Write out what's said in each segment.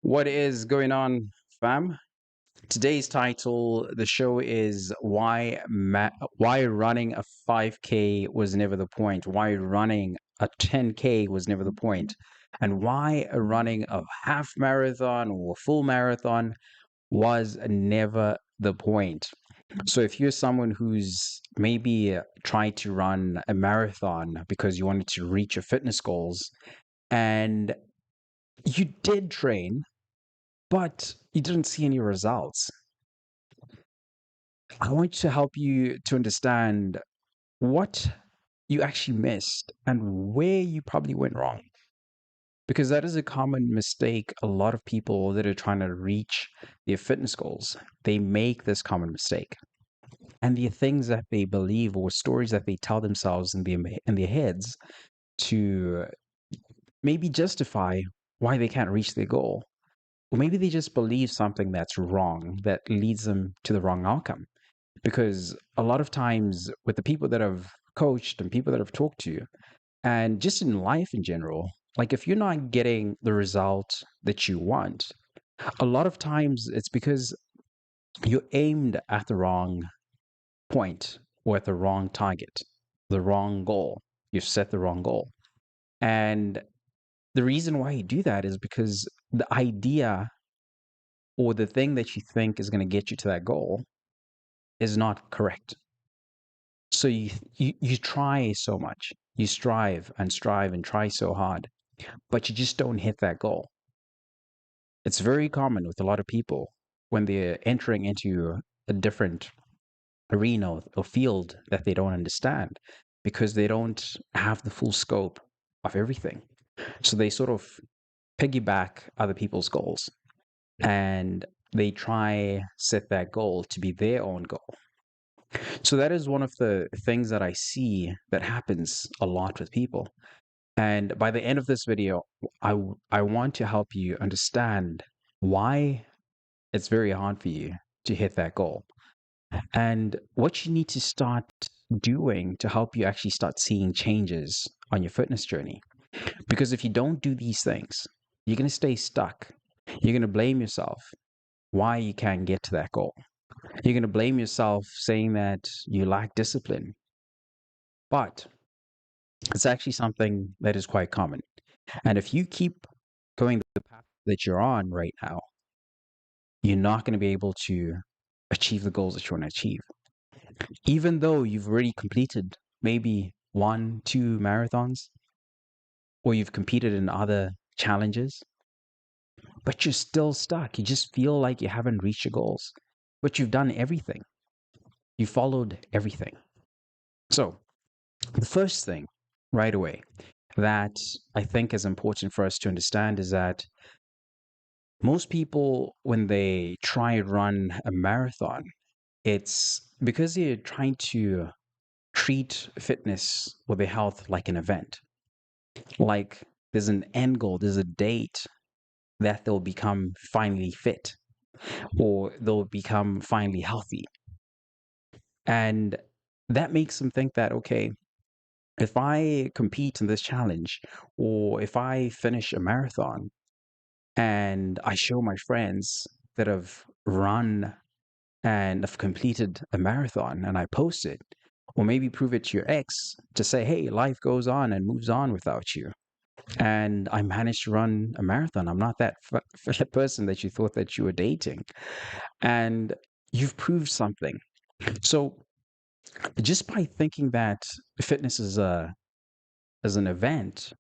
What is going on, fam? Today's title, the show is why running a 5K was never the point, why running a 10K was never the point, and why running a half marathon or a full marathon was never the point. So if you're someone who's maybe tried to run a marathon because you wanted to reach your fitness goals and you did train but you didn't see any results. I want to help you to understand what you actually missed and where you probably went wrong. Because that is a common mistake a lot of people that are trying to reach their fitness goals. They make this common mistake. And the things that they believe or stories that they tell themselves in their heads to maybe justify why they can't reach their goal. Or maybe they just believe something that's wrong that leads them to the wrong outcome. Because a lot of times with the people that I've coached and people that I've talked to, and just in life in general, like if you're not getting the result that you want, a lot of times it's because you're aimed at the wrong point or at the wrong target, the wrong goal. You've set the wrong goal. And the reason why you do that is because the idea or the thing that you think is going to get you to that goal is not correct. So you try so much, you strive and try so hard, but you just don't hit that goal. It's very common with a lot of people when they're entering into a different arena or field that they don't understand because they don't have the full scope of everything. So they sort of piggyback other people's goals and they try set that goal to be their own goal. So that is one of the things that I see that happens a lot with people. And by the end of this video, I want to help you understand why it's very hard for you to hit that goal and what you need to start doing to help you actually start seeing changes on your fitness journey. Because if you don't do these things, you're going to stay stuck. You're going to blame yourself why you can't get to that goal. You're going to blame yourself saying that you lack discipline. But it's actually something that is quite common. And if you keep going the path that you're on right now, you're not going to be able to achieve the goals that you want to achieve. Even though you've already completed maybe 1, 2 marathons, or you've competed in other challenges, but you're still stuck. You just feel like you haven't reached your goals, but you've done everything. You followed everything. So, the first thing right away that I think is important for us to understand is that most people, when they try and run a marathon, it's because they're trying to treat fitness or their health like an event. Like there's an end goal, there's a date that they'll become finally fit or they'll become finally healthy. And that makes them think that, okay, if I compete in this challenge or if I finish a marathon and I show my friends that have run and have completed a marathon and I post it, or maybe prove it to your ex to say, hey, life goes on and moves on without you. And I managed to run a marathon. I'm not that person that you thought that you were dating. And you've proved something. So just by thinking that fitness is an event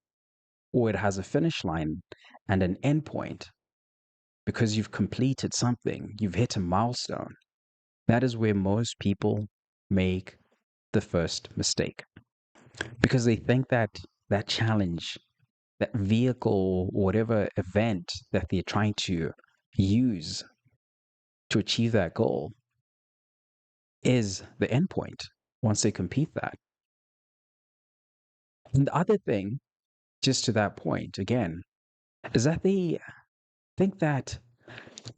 or it has a finish line and an end point, because you've completed something, you've hit a milestone. That is where most people make the first mistake because they think that that challenge, that vehicle, or whatever event that they're trying to use to achieve that goal is the end point once they complete that. And the other thing, just to that point again, is that they think that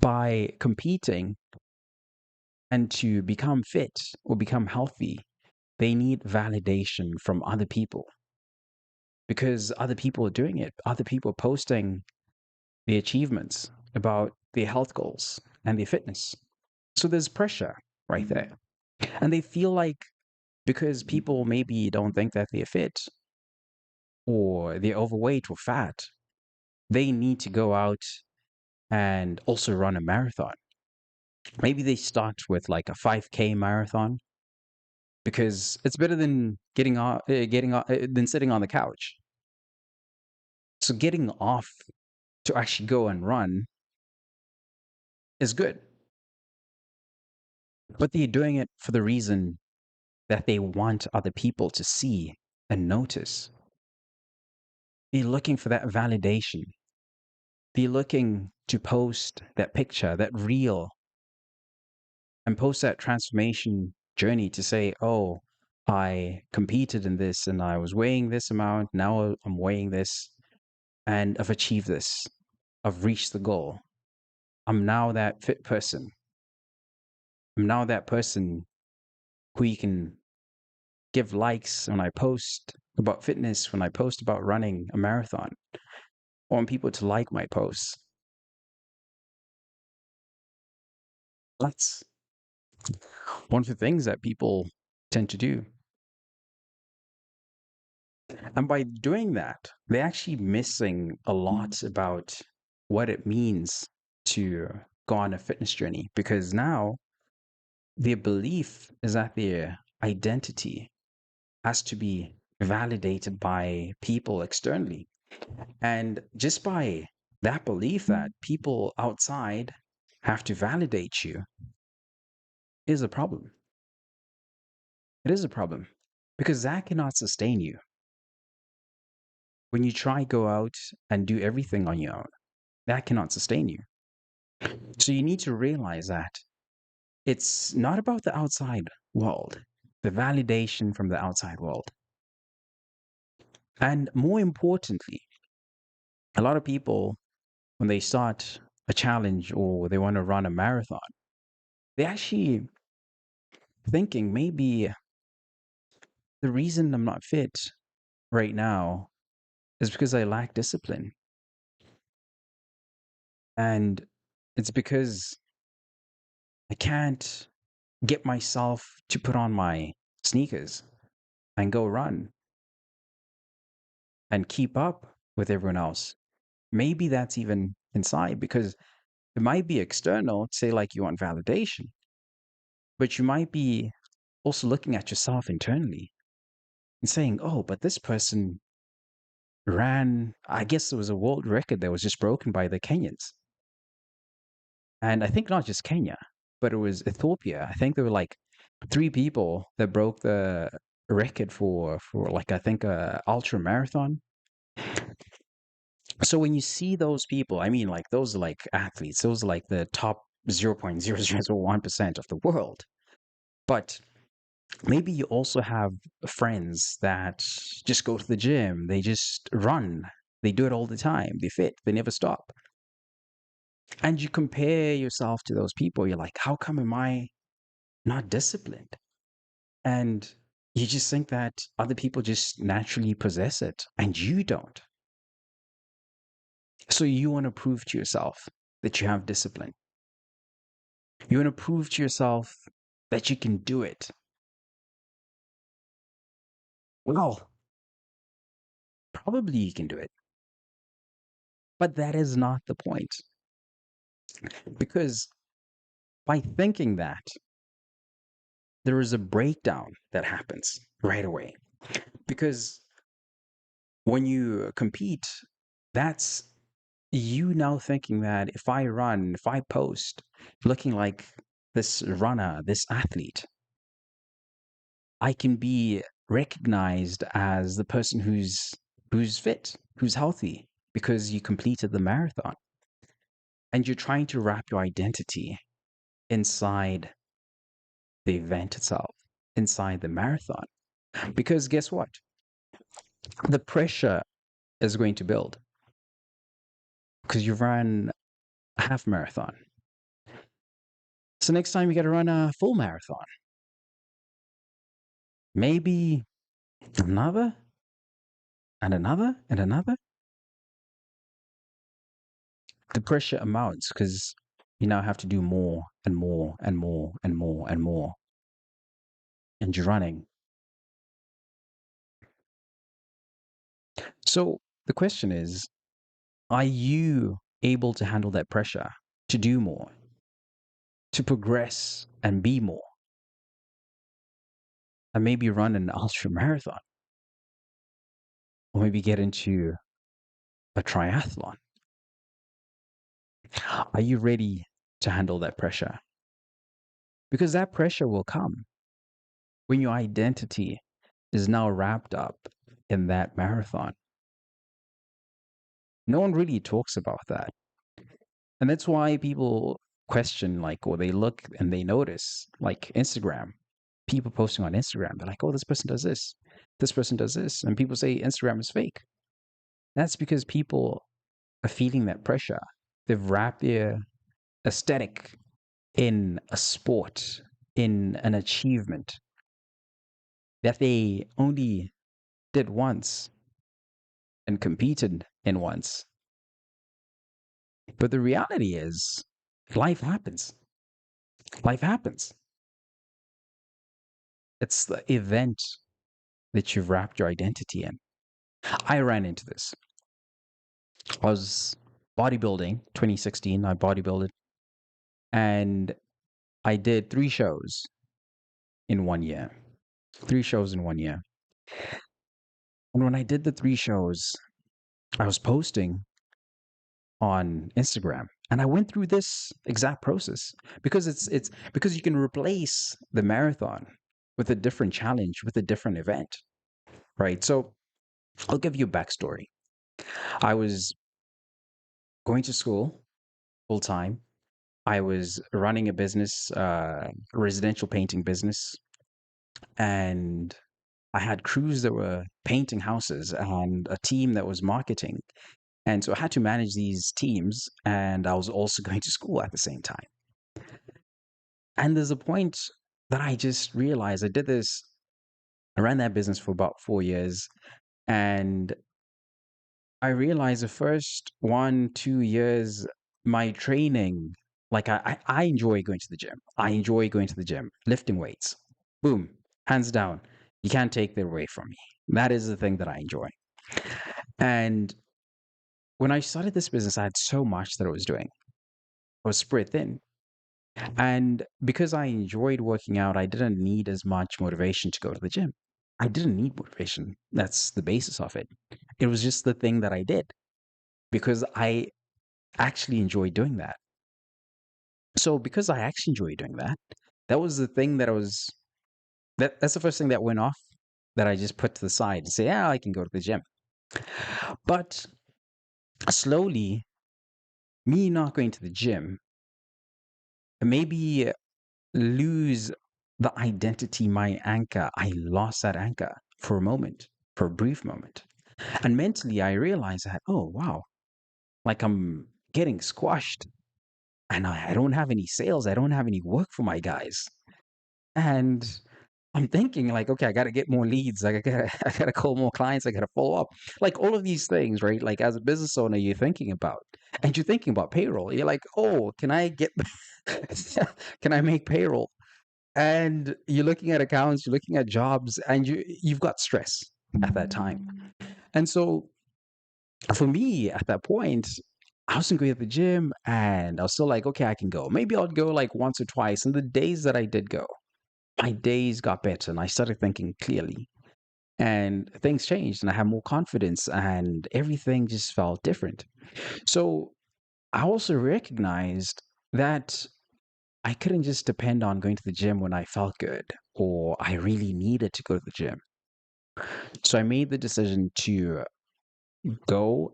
by competing and to become fit or become healthy, they need validation from other people because other people are doing it. Other people are posting the achievements. about their health goals and their fitness. So there's pressure right there. And they feel like because people maybe don't think that they're fit or they're overweight or fat, they need to go out and also run a marathon. Maybe they start with like a 5K marathon because it's better than than sitting on the couch. So getting off to actually go and run is good, but they're doing it for the reason that they want other people to see and notice. They're looking for that validation. They're looking to post that picture, that reel, and post that transformation journey to say, oh, I competed in this and I was weighing this amount. Now I'm weighing this and I've achieved this. I've reached the goal. I'm now that fit person. I'm now that person who you can give likes when I post about fitness, when I post about running a marathon. I want people to like my posts. That's one of the things that people tend to do. And by doing that, they're actually missing a lot about what it means to go on a fitness journey because now their belief is that their identity has to be validated by people externally. And just by that belief that people outside have to validate you is a problem. It is a problem because that cannot sustain you. When you try go out and do everything on your own, that cannot sustain you. So you need to realize that it's not about the outside world, the validation from the outside world. And more importantly, a lot of people, when they start a challenge or they want to run a marathon, they actually thinking maybe the reason I'm not fit right now is because I lack discipline. And it's because I can't get myself to put on my sneakers and go run and keep up with everyone else. Maybe that's even inside because it might be external, say like you want validation, but you might be also looking at yourself internally and saying, oh, but this person ran, I guess it was a world record that was just broken by the Kenyans. And I think not just Kenya, but it was Ethiopia. I think there were like three people that broke the record for like I think a ultra marathon. So when you see those people, I mean like those are like athletes, those are like the top 0.0001% of the world. But maybe you also have friends that just go to the gym, they just run, they do it all the time, they fit, they never stop. And you compare yourself to those people, you're like, how come am I not disciplined? And you just think that other people just naturally possess it and you don't. So you want to prove to yourself that you have discipline. You want to prove to yourself that you can do it. Well, probably you can do it. But that is not the point. Because by thinking that, there is a breakdown that happens right away. Because when you compete, that's you now thinking that if I run, if I post looking like this runner, this athlete, I can be recognized as the person who's fit, who's healthy because you completed the marathon. And you're trying to wrap your identity inside the event itself, inside the marathon. Because guess what? The pressure is going to build because you've run a half marathon. So next time you got to run a full marathon. Maybe another and another and another. the pressure amounts because you now have to do more and more and more and more and more, and you're running. So the question is, are you able to handle that pressure to do more, to progress and be more, and maybe run an ultra marathon, or maybe get into a triathlon? Are you ready to handle that pressure? Because that pressure will come when your identity is now wrapped up in that marathon. No one really talks about that. And that's why people question, like, or they look and they notice, like Instagram, people posting on Instagram. They're like, oh, this person does this person does this. And people say Instagram is fake. That's because people are feeling that pressure. They've wrapped their aesthetic in a sport, in an achievement that they only did once and competed in once. But the reality is, life happens. Life happens. It's the event that you've wrapped your identity in. I ran into this. I was bodybuilding 2016. I bodybuilded and I did 3 shows in 1 year. 3 shows in 1 year. And when I did the 3 shows, I was posting on Instagram. And I went through this exact process because it's because you can replace the marathon with a different challenge, with a different event, right? So I'll give you a backstory. I was going to school full time. I was running a business, residential painting business, and I had crews that were painting houses and a team that was marketing. And so I had to manage these teams, and I was also going to school at the same time. And there's a point that I just realized I did this. I ran that business for about 4 years, and I realized the first 1, 2 years, my training, like I enjoy going to the gym. I enjoy going to the gym, lifting weights. Boom, hands down. You can't take that away from me. That is the thing that I enjoy. And when I started this business, I had so much that I was doing. I was spread thin. And because I enjoyed working out, I didn't need as much motivation to go to the gym. I didn't need motivation. That's the basis of it. It was just the thing that I did because I actually enjoy doing that. So because I actually enjoy doing that, that was the thing that I was that's the first thing that went off that I just put to the side and say, yeah, I can go to the gym. But slowly, me not going to the gym, maybe lose the identity, my anchor. I lost that anchor for a moment, for a brief moment. And mentally, I realized that, oh, wow, like I'm getting squashed and I don't have any sales. I don't have any work for my guys. And I'm thinking like, okay, I got to get more leads. Like I got to call more clients. I got to follow up. Like all of these things, right? Like as a business owner, you're thinking about, and you're thinking about payroll. You're like, oh, can I get, can I make payroll? And you're looking at accounts, you're looking at jobs, and you've got stress at that time. And so for me at that point, I wasn't going to the gym and I was still like, okay, I can go. Maybe I'll go like once or twice. And the days that I did go, my days got better and I started thinking clearly. And things changed and I had more confidence and everything just felt different. So I also recognized that I couldn't just depend on going to the gym when I felt good or I really needed to go to the gym. So I made the decision to go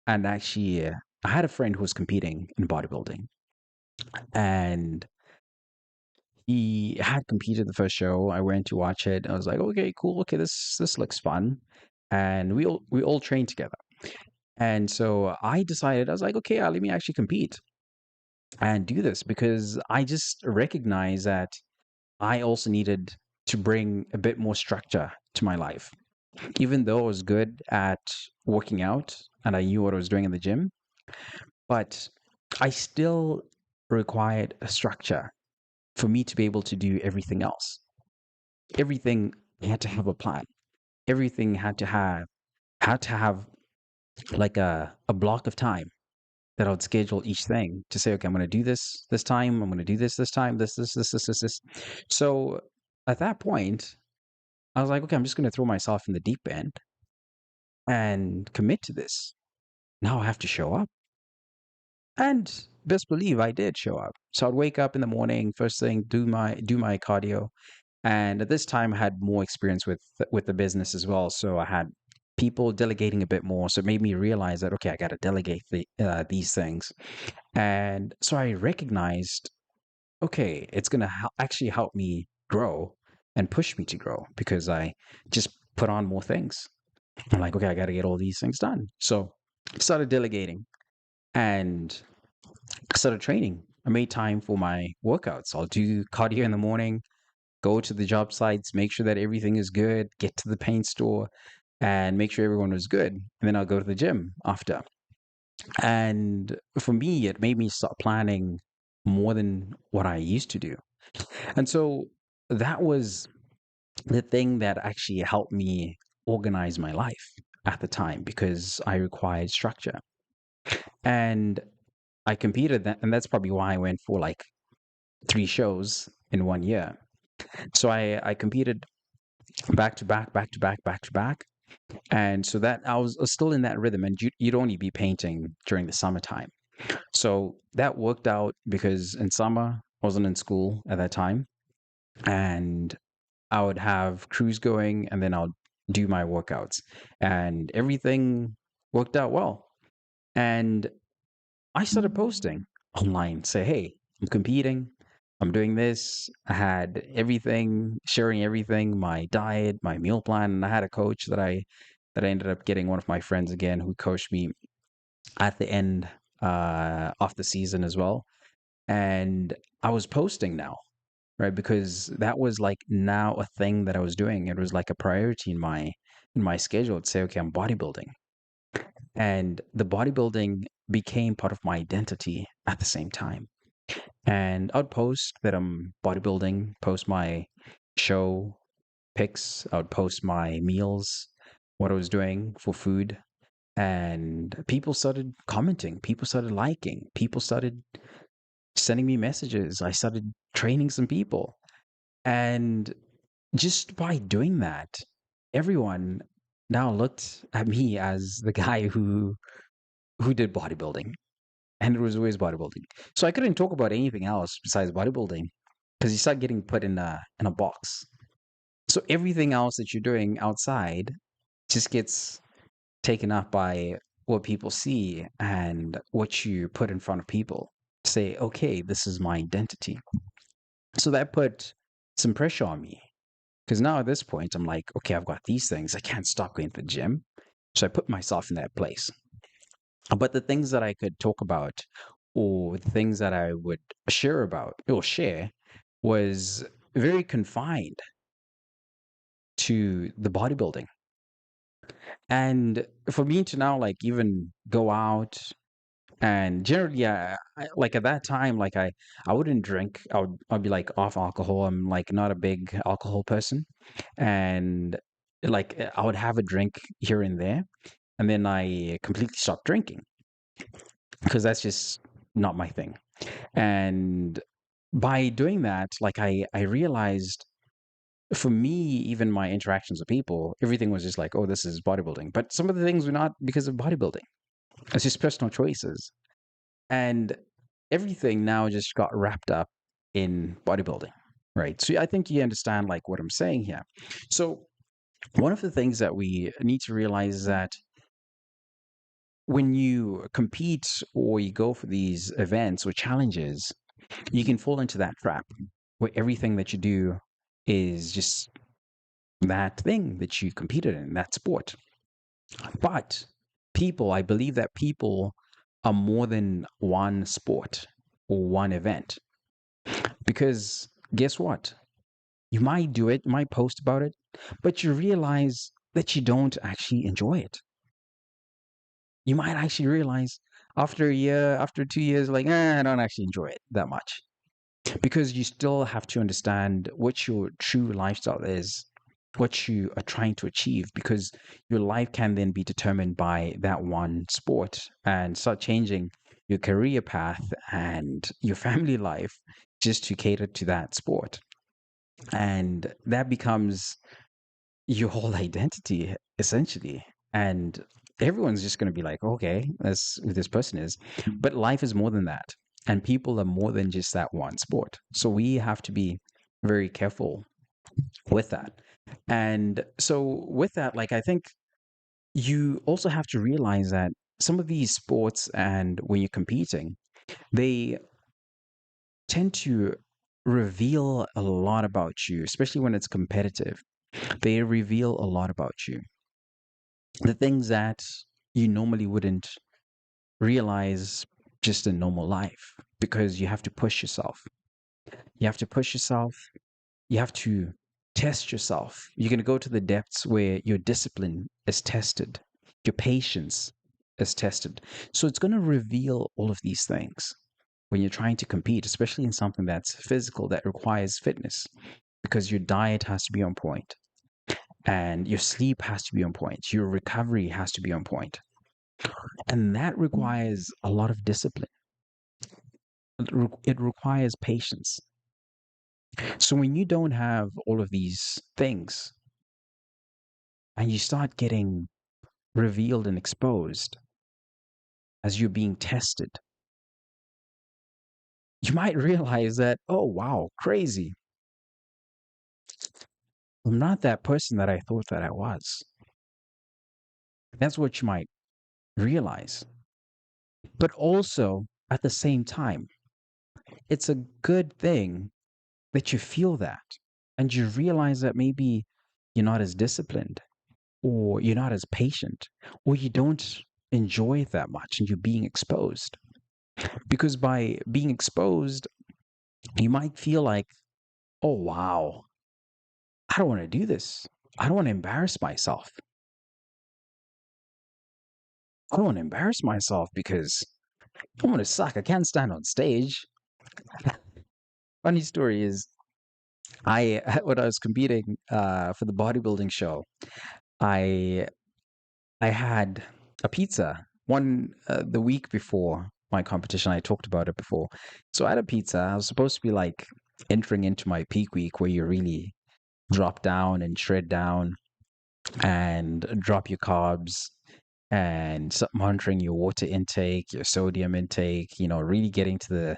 and actually, I had a friend who was competing in bodybuilding and he had competed the first show. I went to watch it. I was like, okay, cool. Okay, this looks fun. And we all trained together. And so I decided, I was like, okay, let me actually compete and do this because I just recognize that I also needed to bring a bit more structure to my life. Even though I was good at working out and I knew what I was doing in the gym, but I still required a structure for me to be able to do everything else. Everything had to have a plan. Everything had to have like a block of time that I would schedule each thing to say, okay, I'm going to do this this time. I'm going to do this time. This. So at that point, I was like, okay, I'm just going to throw myself in the deep end and commit to this. Now I have to show up. And best believe I did show up. So I'd wake up in the morning, first thing, do my cardio. And at this time I had more experience with the business as well. So I had people delegating a bit more. So it made me realize that okay, I got to delegate these things. And so I recognized, okay, it's going to actually help me grow and push me to grow because I just put on more things. I'm like, okay, I got to get all these things done. So I started delegating and started training. I made time for my workouts. I'll do cardio in the morning, go to the job sites, make sure that everything is good, get to the paint store and make sure everyone was good. And then I'll go to the gym after. And for me, it made me start planning more than what I used to do. And so that was the thing that actually helped me organize my life at the time because I required structure. And I competed that, and that's probably why I went for like 3 shows in 1 year. So I competed back to back, back to back, back to back. And so that I was still in that rhythm, and you'd only be painting during the summertime. So that worked out because in summer, I wasn't in school at that time. And I would have crews going and then I'll do my workouts. And everything worked out well. And I started posting online, say, hey, I'm competing. I'm doing this. I had everything, sharing everything, my diet, my meal plan, and I had a coach that I ended up getting one of my friends again who coached me at the end of the season as well. And I was posting now, right? Because that was like now a thing that I was doing. It was like a priority in my schedule to say, okay, I'm bodybuilding. And the bodybuilding became part of my identity at the same time. And I'd post that I'm bodybuilding, post my show pics, I would post my meals, what I was doing for food. And people started commenting, people started liking, people started sending me messages. I started training some people. And just by doing that, everyone now looked at me as the guy who did bodybuilding. And it was always bodybuilding. So I couldn't talk about anything else besides bodybuilding because you start getting put in a box. So everything else that you're doing outside just gets taken up by what people see and what you put in front of people. Say, okay, this is my identity. So that put some pressure on me because now at this point, I'm like, okay, I've got these things. I can't stop going to the gym. So I put myself in that place. But the things that I could talk about or the things that I would share about or share was very confined to the bodybuilding. And for me to now like even go out and generally like at that time like I wouldn't drink. I'd be like off alcohol. I'm like not a big alcohol person. And like I would have a drink here and there and then I completely stopped drinking because that's just not my thing. And by doing that, like I realized for me, even my interactions with people, everything was just like, oh, this is bodybuilding. But some of the things were not because of bodybuilding. It's just personal choices. And everything now just got wrapped up in bodybuilding. Right. So I think you understand like what I'm saying here. So one of the things that we need to realize is that when you compete or you go for these events or challenges, you can fall into that trap where everything that you do is just that thing that you competed in, that sport. But people, I believe that people are more than one sport or one event. Because guess what? You might do it, you might post about it, but you realize that you don't actually enjoy it. You might actually realize, After a year, after 2 years, like, I don't actually enjoy it that much. Because you still have to understand what your true lifestyle is, what you are trying to achieve, because your life can then be determined by that one sport, and start changing your career path and your family life just to cater to that sport. And that becomes your whole identity, essentially. And everyone's just going to be like, okay, that's who this person is. But life is more than that. And people are more than just that one sport. So we have to be very careful with that. And so, with that, like, I think you also have to realize that some of these sports, and when you're competing, they tend to reveal a lot about you, especially when it's competitive. They reveal a lot about you, the things that you normally wouldn't realize just in normal life, because you have to push yourself. You have to push yourself. You have to test yourself. You're going to go to the depths where your discipline is tested, your patience is tested. So it's going to reveal all of these things when you're trying to compete, especially in something that's physical, that requires fitness, because your diet has to be on point, and your sleep has to be on point. Your recovery has to be on point. And that requires a lot of discipline. It requires patience. So when you don't have all of these things, and you start getting revealed and exposed as you're being tested, you might realize that, oh, wow, crazy. I'm not that person that I thought that I was. That's what you might realize. But also, at the same time, it's a good thing that you feel that, and you realize that maybe you're not as disciplined, or you're not as patient, or you don't enjoy it that much, and you're being exposed. Because by being exposed, you might feel like, oh, wow, I don't want to do this. I don't want to embarrass myself. I don't want to embarrass myself because I want to suck. I can't stand on stage. Funny story is, I when I was competing for the bodybuilding show, I I had a pizza the week before my competition. I talked about it before. So I had a pizza. I was supposed to be like entering into my peak week, where you really drop down and shred down and drop your carbs, and monitoring your water intake, your sodium intake, really getting to the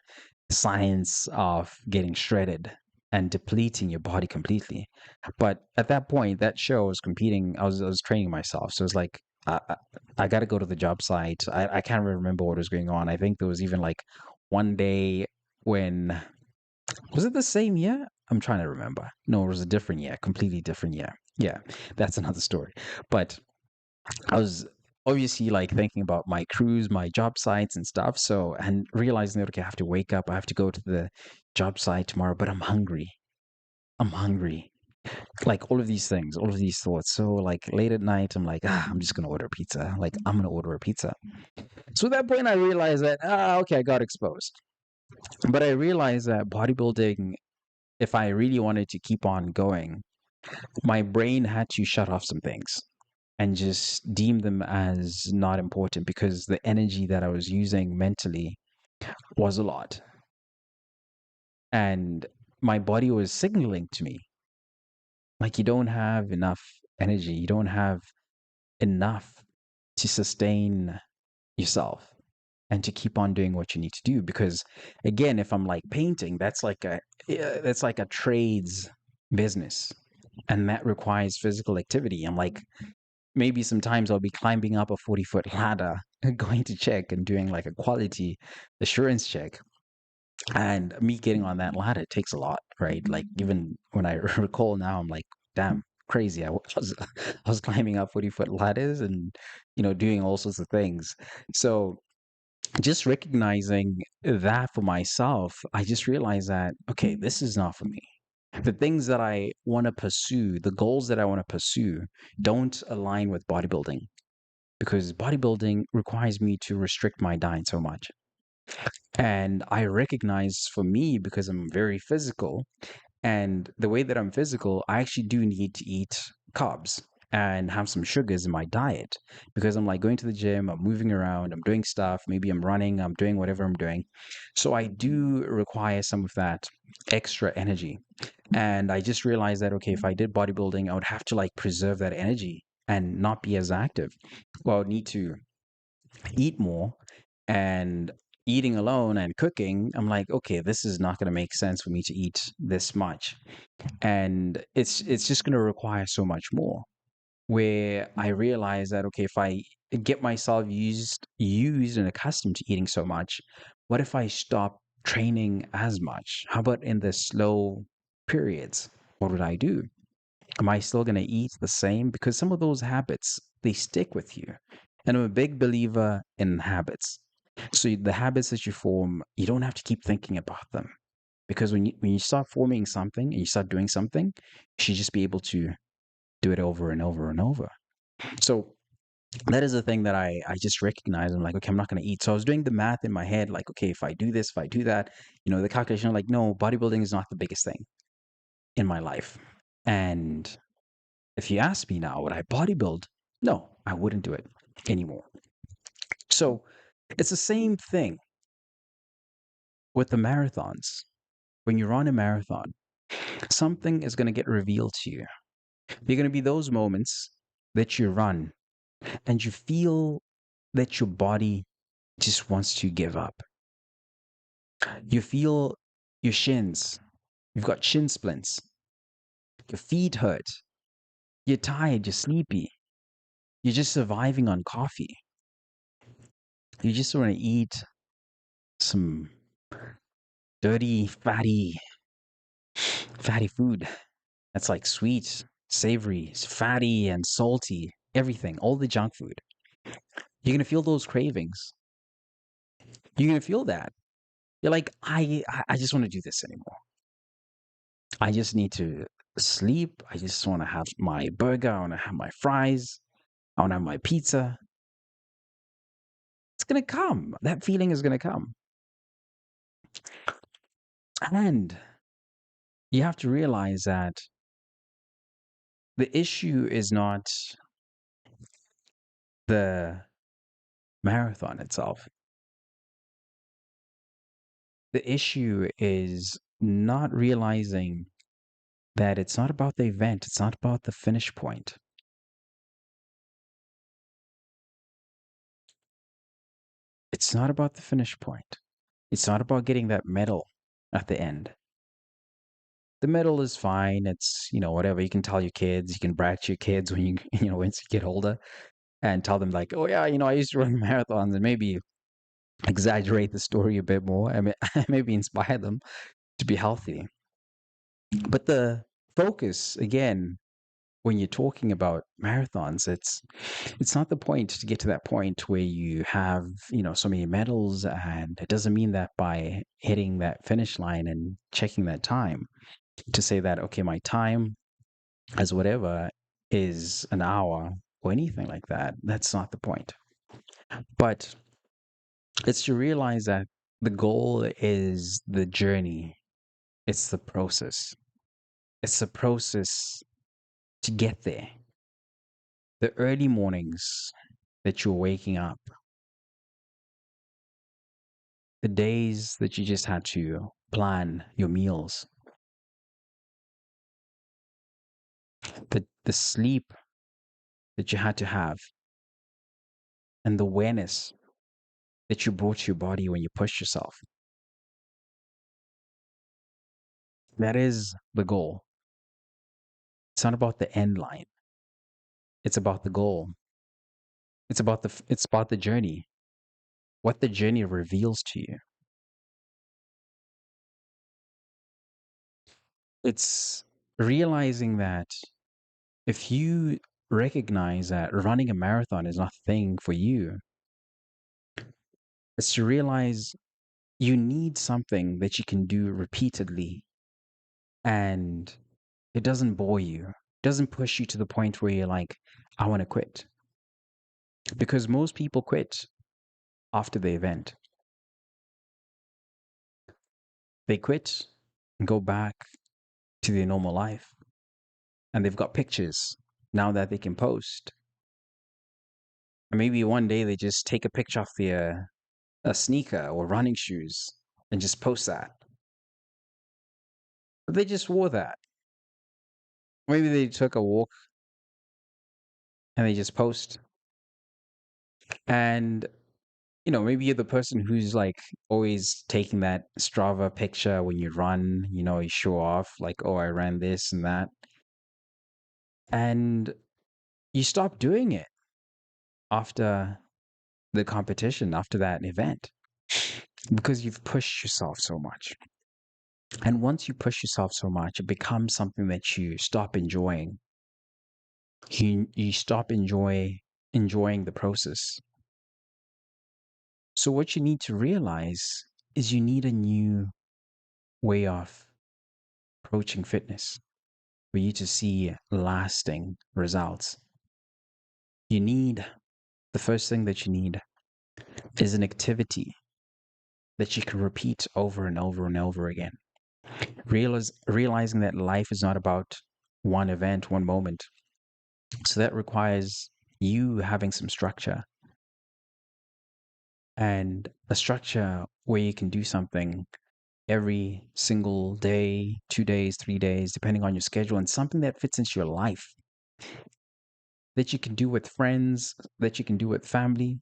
science of getting shredded and depleting your body completely. But at that point, that show, I was competing, I was training myself. So it's like, I got to go to the job site. I can't really remember what was going on. I think there was even like one day when, was it the same year? I'm trying to remember. No, it was a different year, completely different year. Yeah, that's another story. But I was obviously like thinking about my crews, my job sites and stuff. So, and realizing that, okay, I have to wake up, I have to go to the job site tomorrow, but I'm hungry. I'm hungry. Like all of these things, all of these thoughts. So, like late at night, I'm like, I'm just going to order a pizza. Like, I'm going to order a pizza. So, at that point, I realized that, okay, I got exposed. But I realized that bodybuilding, if I really wanted to keep on going, my brain had to shut off some things and just deem them as not important, because the energy that I was using mentally was a lot. And my body was signaling to me, like, you don't have enough energy, you don't have enough to sustain yourself and to keep on doing what you need to do. Because again, if I'm like painting, that's like a trades business, and that requires physical activity. I'm like, maybe sometimes I'll be climbing up a 40-foot ladder, going to check and doing like a quality assurance check. And me getting on that ladder takes a lot, right? Like, even when I recall now, I'm like, damn, crazy. I was climbing up 40-foot ladders, and, doing all sorts of things. So just recognizing that for myself, I just realized that, okay, this is not for me. The things that I want to pursue, the goals that I want to pursue, don't align with bodybuilding, because bodybuilding requires me to restrict my diet so much. And I recognize for me, because I'm very physical, and the way that I'm physical, I actually do need to eat carbs and have some sugars in my diet because I'm like going to the gym, I'm moving around, I'm doing stuff, maybe I'm running, I'm doing whatever I'm doing. So I do require some of that extra energy. And I just realized that, okay, if I did bodybuilding, I would have to like preserve that energy and not be as active. Well, I would need to eat more, and eating alone and cooking, I'm like, okay, this is not going to make sense for me to eat this much, and it's just going to require so much more. Where I realize that, okay, if I get myself used and accustomed to eating so much, what if I stop training as much? How about in the slow periods? What would I do? Am I still going to eat the same? Because some of those habits, they stick with you. And I'm a big believer in habits. So the habits that you form, you don't have to keep thinking about them. Because when you start forming something and you start doing something, you should just be able to do it over and over and over. So that is the thing that I just recognize. I'm like, okay, I'm not going to eat. So I was doing the math in my head, like, okay, if I do this, if I do that, the calculation, I'm like, no, bodybuilding is not the biggest thing in my life. And if you ask me now, would I bodybuild? No, I wouldn't do it anymore. So it's the same thing with the marathons. When you run a marathon, something is going to get revealed to you. There are going to be those moments that you run and you feel that your body just wants to give up. You feel your shins, you've got shin splints, your feet hurt, you're tired, you're sleepy, you're just surviving on coffee. You just want to eat some dirty, fatty food that's like sweet, savory, fatty, and salty, everything, all the junk food. You're going to feel those cravings. You're going to feel that. You're like, I just want to do this anymore. I just need to sleep. I just want to have my burger. I want to have my fries. I want to have my pizza. It's going to come. That feeling is going to come. And you have to realize that the issue is not the marathon itself. The issue is not realizing that it's not about the event, it's not about the finish point. It's not about the finish point. It's not about getting that medal at the end. The medal is fine. It's, whatever. You can tell your kids, you can brag to your kids when you, once you get older and tell them like, oh yeah, I used to run marathons, and maybe exaggerate the story a bit more. I mean, maybe inspire them to be healthy. But the focus, again, when you're talking about marathons, it's not the point to get to that point where you have, so many medals, and it doesn't mean that by hitting that finish line and checking that time to say that, okay, my time as whatever is an hour or anything like that. That's not the point. But it's to realize that the goal is the journey. It's the process. It's the process to get there. The early mornings that you're waking up, the days that you just had to plan your meals, the sleep that you had to have, and the awareness that you brought to your body when you pushed yourself. That is the goal. It's not about the end line. It's about the goal. It's about the journey. What the journey reveals to you. It's realizing that if you recognize that running a marathon is not a thing for you, it's to realize you need something that you can do repeatedly, and it doesn't bore you. It doesn't push you to the point where you're like, I want to quit. because most people quit after the event. They quit and go back to their normal life. And they've got pictures now that they can post. And maybe one day they just take a picture of their a sneaker or running shoes and just post that. But they just wore that. Maybe they took a walk and they just post. And maybe you're the person who's like always taking that Strava picture when you run, you show off like, oh, I ran this and that. And you stop doing it after the competition, after that event, because you've pushed yourself so much. And once you push yourself so much, it becomes something that you stop enjoying. You stop enjoying the process. So what you need to realize is you need a new way of approaching fitness for you to see lasting results. The first thing that you need is an activity that you can repeat over and over and over again. Realizing that life is not about one event, one moment. So that requires you having some structure, and a structure where you can do something every single day, 2 days, 3 days, depending on your schedule, and something that fits into your life that you can do with friends, that you can do with family.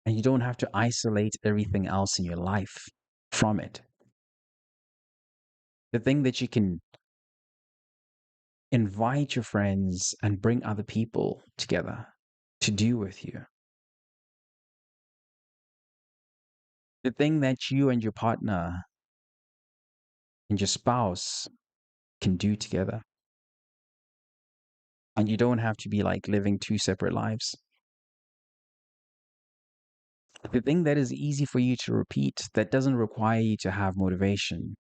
And you don't have to isolate everything else in your life from it. The thing that you can invite your friends and bring other people together to do with you. The thing that you and your partner and your spouse can do together. And you don't have to be like living two separate lives. The thing that is easy for you to repeat, that doesn't require you to have motivation,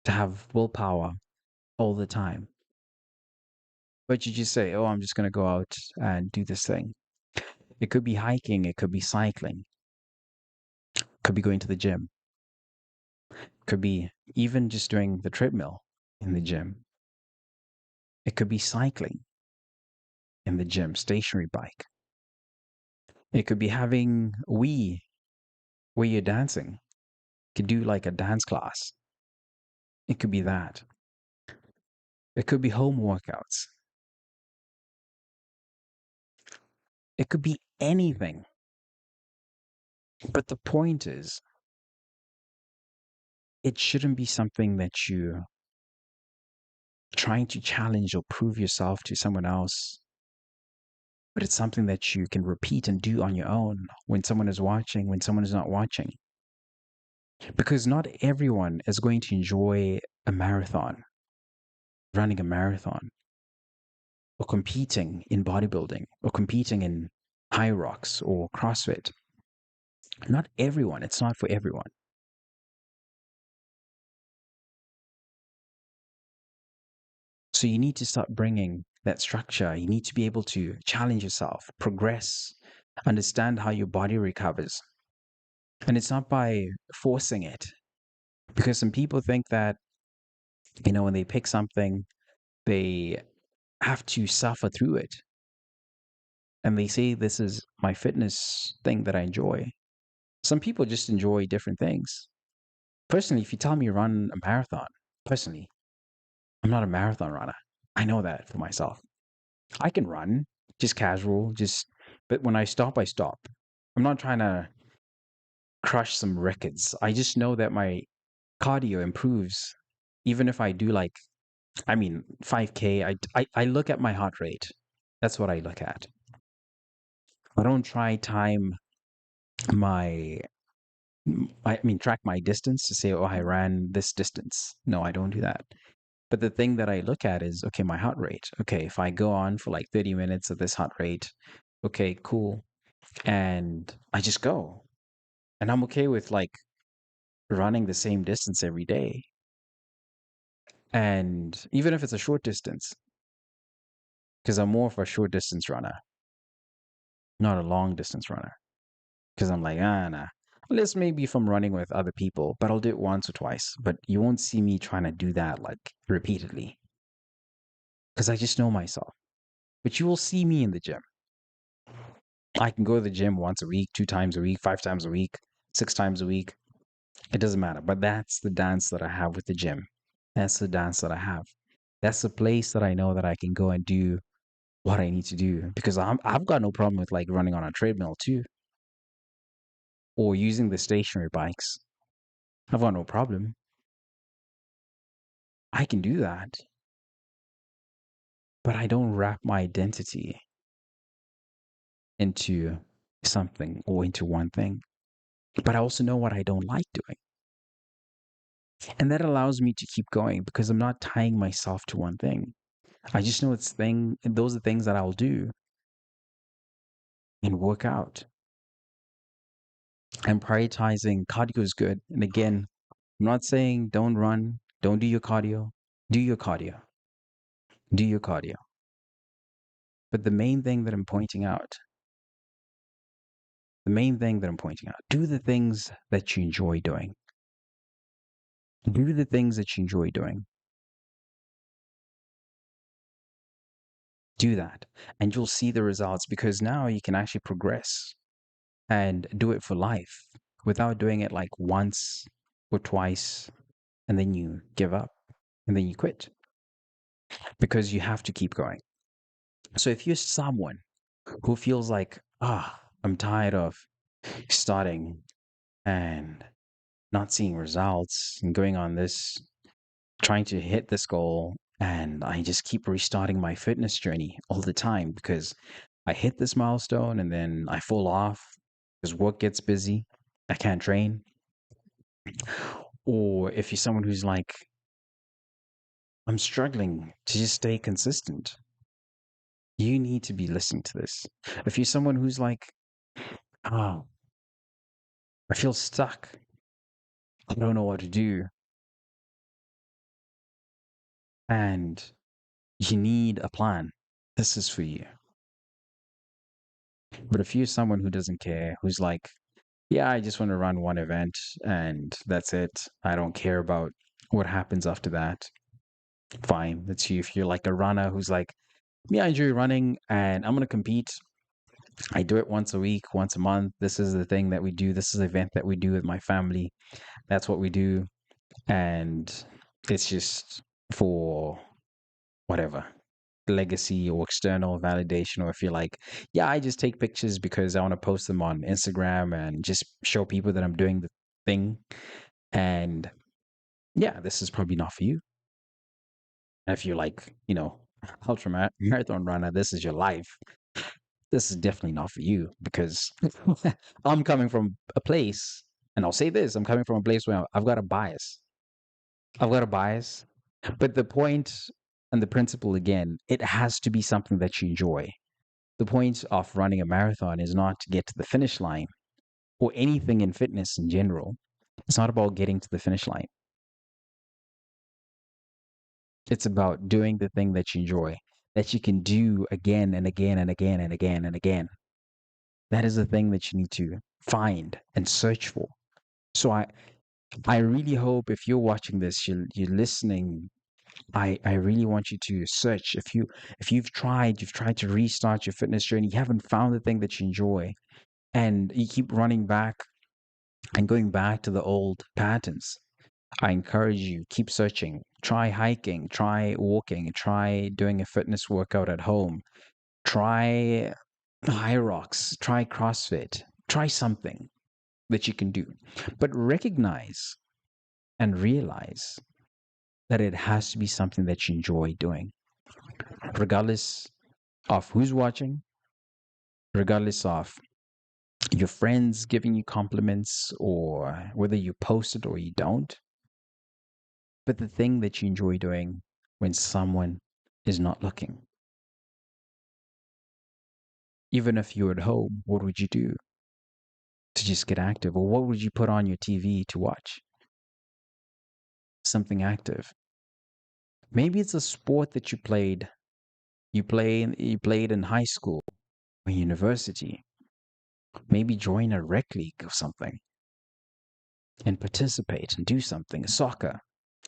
to have willpower all the time. But you just say, oh, I'm just going to go out and do this thing. It could be hiking, it could be cycling, it could be going to the gym, it could be even just doing the treadmill in the gym. It could be cycling in the gym, stationary bike. It could be having where you're dancing. You could do like a dance class. It could be that. It could be home workouts. It could be anything. But the point is, it shouldn't be something that you're trying to challenge or prove yourself to someone else, but it's something that you can repeat and do on your own when someone is watching, when someone is not watching. Because not everyone is going to enjoy a marathon, running a marathon, or competing in bodybuilding, or competing in high rocks or CrossFit. Not everyone, it's not for everyone. So you need to start bringing that structure. You need to be able to challenge yourself, progress, understand how your body recovers. And it's not by forcing it, because some people think that, when they pick something, they have to suffer through it. And they say, this is my fitness thing that I enjoy. Some people just enjoy different things. Personally, if you tell me to run a marathon, personally, I'm not a marathon runner. I know that for myself. I can run, just casual, but when I stop, I stop. I'm not trying to crush some records. I just know that my cardio improves even if I do 5K. I look at my heart rate. That's what I look at. I don't try time my track my distance to say, oh, I ran this distance. No, I don't do that. But the thing that I look at is, okay, my heart rate. Okay, if I go on for like 30 minutes at this heart rate, okay, cool. And I just go. And I'm okay with like running the same distance every day. And even if it's a short distance, because I'm more of a short distance runner. not a long distance runner. Because I'm like, nah. Unless maybe if I'm running with other people, but I'll do it once or twice. But you won't see me trying to do that like repeatedly because I just know myself. But you will see me in the gym. I can go to the gym once a week, 2 times a week, 5 times a week, 6 times a week. It doesn't matter. But that's the dance that I have with the gym. That's the dance that I have. That's the place that I know that I can go and do what I need to do because I've got no problem with like running on a treadmill too or using the stationary bikes. I've got no problem. I can do that, but I don't wrap my identity into something or into one thing. But I also know what I don't like doing. And that allows me to keep going because I'm not tying myself to one thing. I just know those are things that I'll do and work out. And prioritizing cardio is good. And again, I'm not saying don't run, don't do your cardio. Do your cardio. Do your cardio. But the main thing that I'm pointing out, do the things that you enjoy doing. Do the things that you enjoy doing. Do that. And you'll see the results because now you can actually progress and do it for life without doing it like once or twice and then you give up and then you quit because you have to keep going. So if you're someone who feels like, I'm tired of starting and not seeing results and going on this, trying to hit this goal, and I just keep restarting my fitness journey all the time because I hit this milestone and then I fall off because work gets busy. I can't train. Or if you're someone who's like, I'm struggling to just stay consistent, you need to be listening to this. If you're someone who's like, oh, I feel stuck, I don't know what to do, and you need a plan, this is for you. But if you're someone who doesn't care, who's like, yeah, I just want to run one event and that's it, I don't care about what happens after that, fine. That's you. If you're like a runner who's like, me, I enjoy running and I'm going to compete. I do it once a week, once a month. This is the thing that we do. This is the event that we do with my family. That's what we do. And it's just for whatever legacy or external validation. Or if you're like, yeah, I just take pictures because I want to post them on Instagram and just show people that I'm doing the thing. And yeah, this is probably not for you. If you're like, marathon runner, this is your life. This is definitely not for you because I'm coming from a place, and I'll say this, I'm coming from a place where I've got a bias. I've got a bias, but the point and the principle again, it has to be something that you enjoy. The point of running a marathon is not to get to the finish line or anything in fitness in general. It's not about getting to the finish line. It's about doing the thing that you enjoy, that you can do again and again and again and again and again. That is the thing that you need to find and search for. So I really hope if you're watching this, you're listening. I really want you to search. If you've tried to restart your fitness journey, you haven't found the thing that you enjoy, and you keep running back and going back to the old patterns. I encourage you, keep searching. Try hiking, try walking, try doing a fitness workout at home. Try high rocks, try CrossFit, try something that you can do. But recognize and realize that it has to be something that you enjoy doing, regardless of who's watching, regardless of your friends giving you compliments or whether you post it or you don't. But the thing that you enjoy doing when someone is not looking. Even if you're at home, what would you do to just get active? Or what would you put on your TV to watch? Something active. Maybe it's a sport that you played in high school or university. Maybe join a rec league or something and participate and do something. Soccer,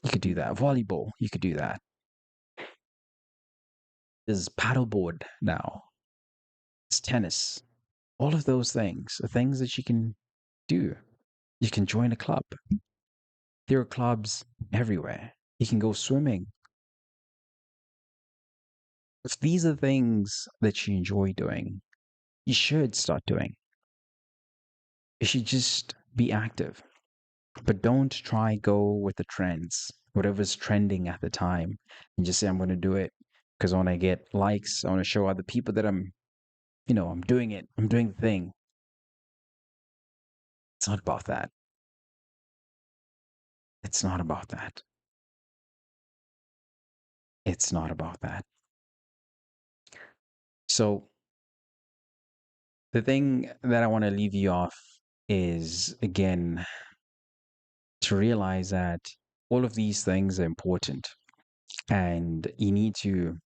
you could do that. Volleyball, you could do that. There's paddleboard now. It's tennis. All of those things are things that you can do. You can join a club. There are clubs everywhere. You can go swimming. If these are things that you enjoy doing, you should start doing. You should just be active, but don't try go with the trends, whatever's trending at the time, and just say I'm going to do it because I want to get likes. I want to show other people that I'm doing it. I'm doing the thing. It's not about that. It's not about that. It's not about that. So the thing that I want to leave you off is again to realize that all of these things are important and you need to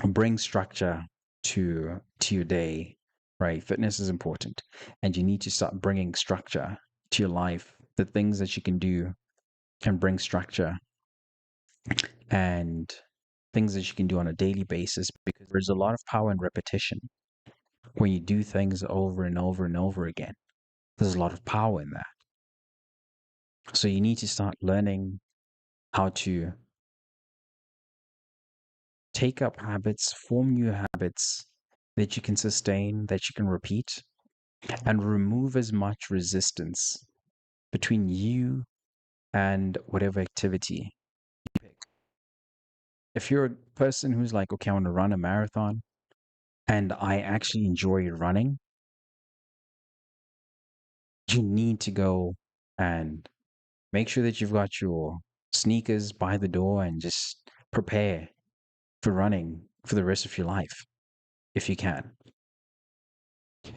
bring structure to your day, right? Fitness is important and you need to start bringing structure to your life. The things that you can do can bring structure and things that you can do on a daily basis because there's a lot of power in repetition. When you do things over and over and over again, there's a lot of power in that. So you need to start learning how to take up habits, form new habits that you can sustain, that you can repeat, and remove as much resistance between you and whatever activity you pick. If you're a person who's like, okay, I want to run a marathon and I actually enjoy running, you need to go and make sure that you've got your sneakers by the door and just prepare for running for the rest of your life if you can.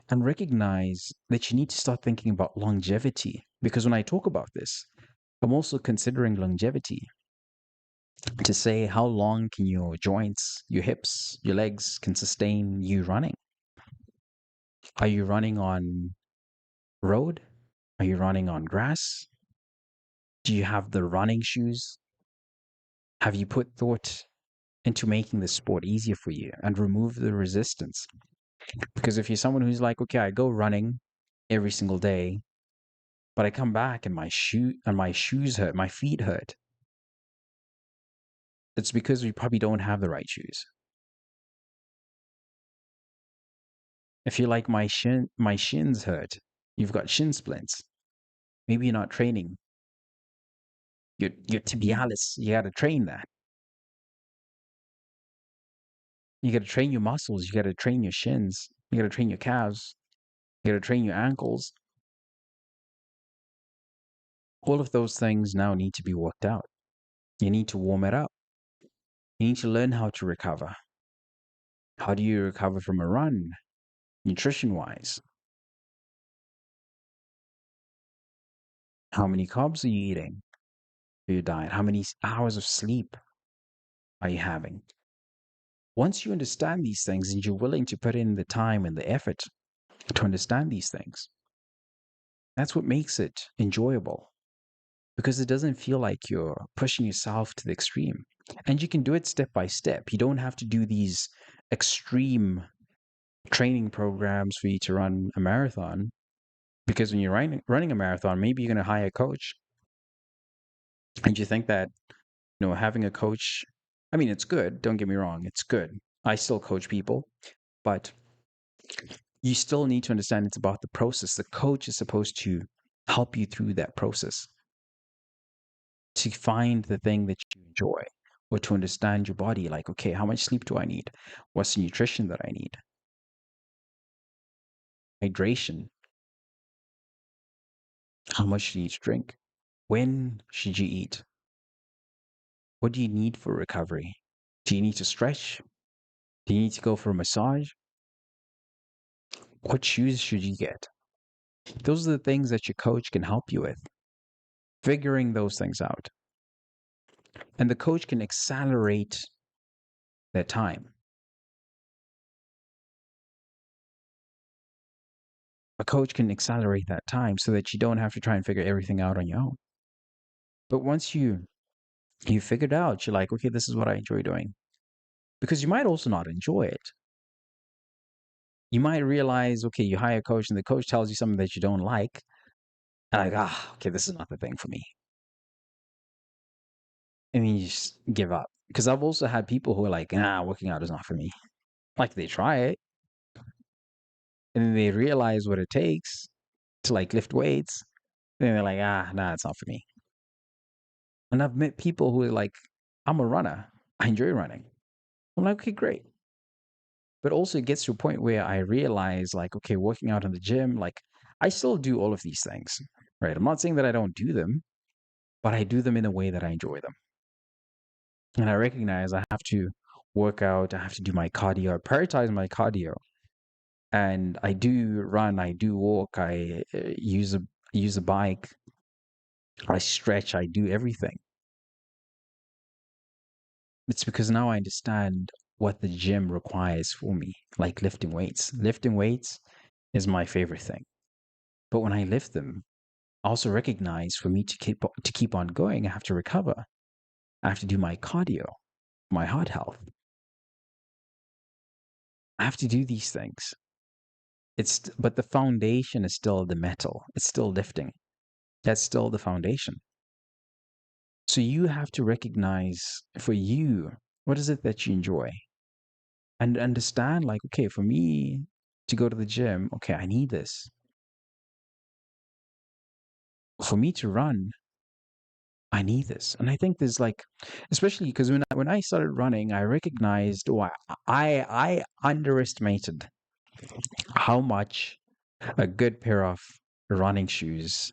And recognize that you need to start thinking about longevity because when I talk about this, I'm also considering longevity to say how long can your joints, your hips, your legs can sustain you running. Are you running on road? Are you running on grass? Do you have the running shoes? Have you put thought into making the sport easier for you and remove the resistance? Because if you're someone who's like, okay, I go running every single day, but I come back and my shoes hurt, my feet hurt. It's because we probably don't have the right shoes. If you're like my shins hurt, you've got shin splints. Maybe you're not training your tibialis. You got to train that. You got to train your muscles. You got to train your shins. You got to train your calves. You got to train your ankles. All of those things now need to be worked out. You need to warm it up. You need to learn how to recover. How do you recover from a run, nutrition wise? How many carbs are you eating for your diet? How many hours of sleep are you having? Once you understand these things and you're willing to put in the time and the effort to understand these things, that's what makes it enjoyable because it doesn't feel like you're pushing yourself to the extreme. And you can do it step by step. You don't have to do these extreme training programs for you to run a marathon because when you're running a marathon, maybe you're going to hire a coach. And you think that, having a coach, I mean, it's good. Don't get me wrong. It's good. I still coach people, but you still need to understand it's about the process. The coach is supposed to help you through that process to find the thing that you enjoy or to understand your body. Like, okay, how much sleep do I need? What's the nutrition that I need? Hydration. How much do you need to drink? When should you eat? What do you need for recovery? Do you need to stretch? Do you need to go for a massage? What shoes should you get? Those are the things that your coach can help you with, figuring those things out. And the coach can accelerate that time. A coach can accelerate that time so that you don't have to try and figure everything out on your own. But once you figured out, you're like, okay, this is what I enjoy doing. Because you might also not enjoy it. You might realize, okay, you hire a coach and the coach tells you something that you don't like. And like, okay, this is not the thing for me. And then you just give up. Because I've also had people who are like, working out is not for me. Like they try it and then they realize what it takes to like lift weights. And they're like, nah, it's not for me. And I've met people who are like, I'm a runner. I enjoy running. I'm like, okay, great. But also it gets to a point where I realize like, okay, working out in the gym, like I still do all of these things, right? I'm not saying that I don't do them, but I do them in a way that I enjoy them. And I recognize I have to work out, I have to do my cardio, I prioritize my cardio. And I do run, I do walk, I use a bike, I stretch, I do everything. It's because now I understand what the gym requires for me, like lifting weights. Lifting weights is my favorite thing. But when I lift them, I also recognize for me to keep on going, I have to recover. I have to do my cardio, my heart health. I have to do these things. But the foundation is still the metal. It's still lifting. That's still the foundation. So you have to recognize for you, what is it that you enjoy? And understand, like, okay, for me to go to the gym, okay, I need this. For me to run, I need this. And I think there's like, especially because when I started running, I recognized, I underestimated how much a good pair of running shoes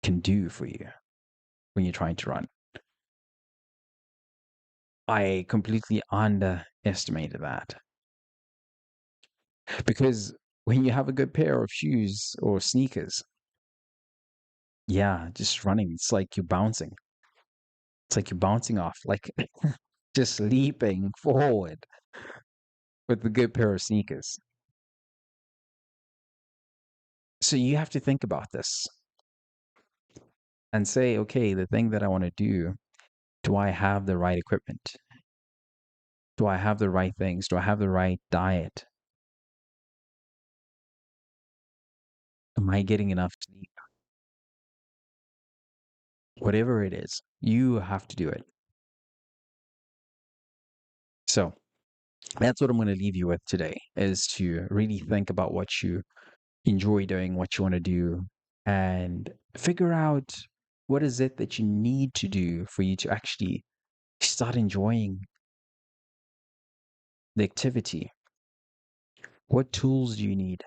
can do for you when you're trying to run. I completely underestimated that because when you have a good pair of shoes or sneakers, yeah, just running, it's like you're bouncing. It's like you're bouncing off, like just leaping forward with a good pair of sneakers. So you have to think about this and say, okay, the thing that I want to do I have the right equipment? Do I have the right things? Do I have the right diet? Am I getting enough sleep? Whatever it is, you have to do it. So that's what I'm going to leave you with today is to really think about what you enjoy doing, what you want to do, and figure out what is it that you need to do for you to actually start enjoying the activity. What tools do you need?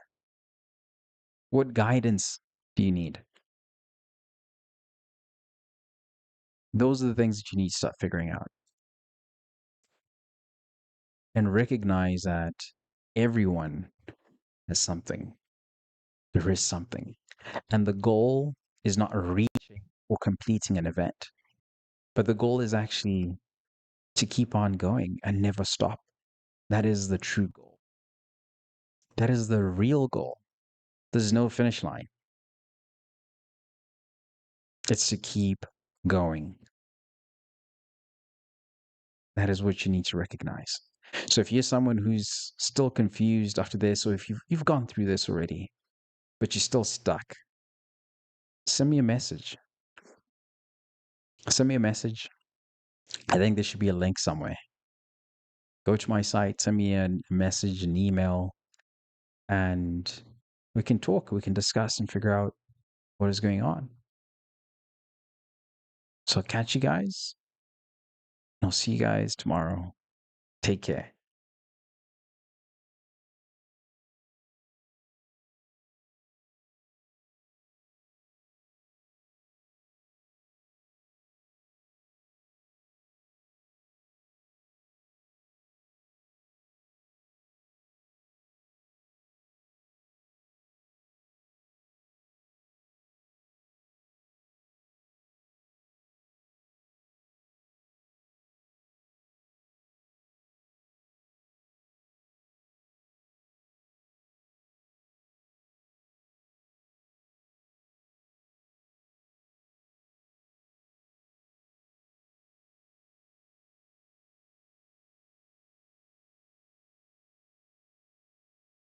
What guidance do you need? Those are the things that you need to start figuring out and recognize that everyone has something. There is something. And the goal is not reaching or completing an event, but the goal is actually to keep on going and never stop. That is the true goal. That is the real goal. There's no finish line. It's to keep going. That is what you need to recognize. So if you're someone who's still confused after this, or if you've gone through this already, but you're still stuck, send me a message. Send me a message. I think there should be a link somewhere. Go to my site, send me a message, an email, and we can talk, we can discuss and figure out what is going on. So I'll catch you guys. I'll see you guys tomorrow. Take care.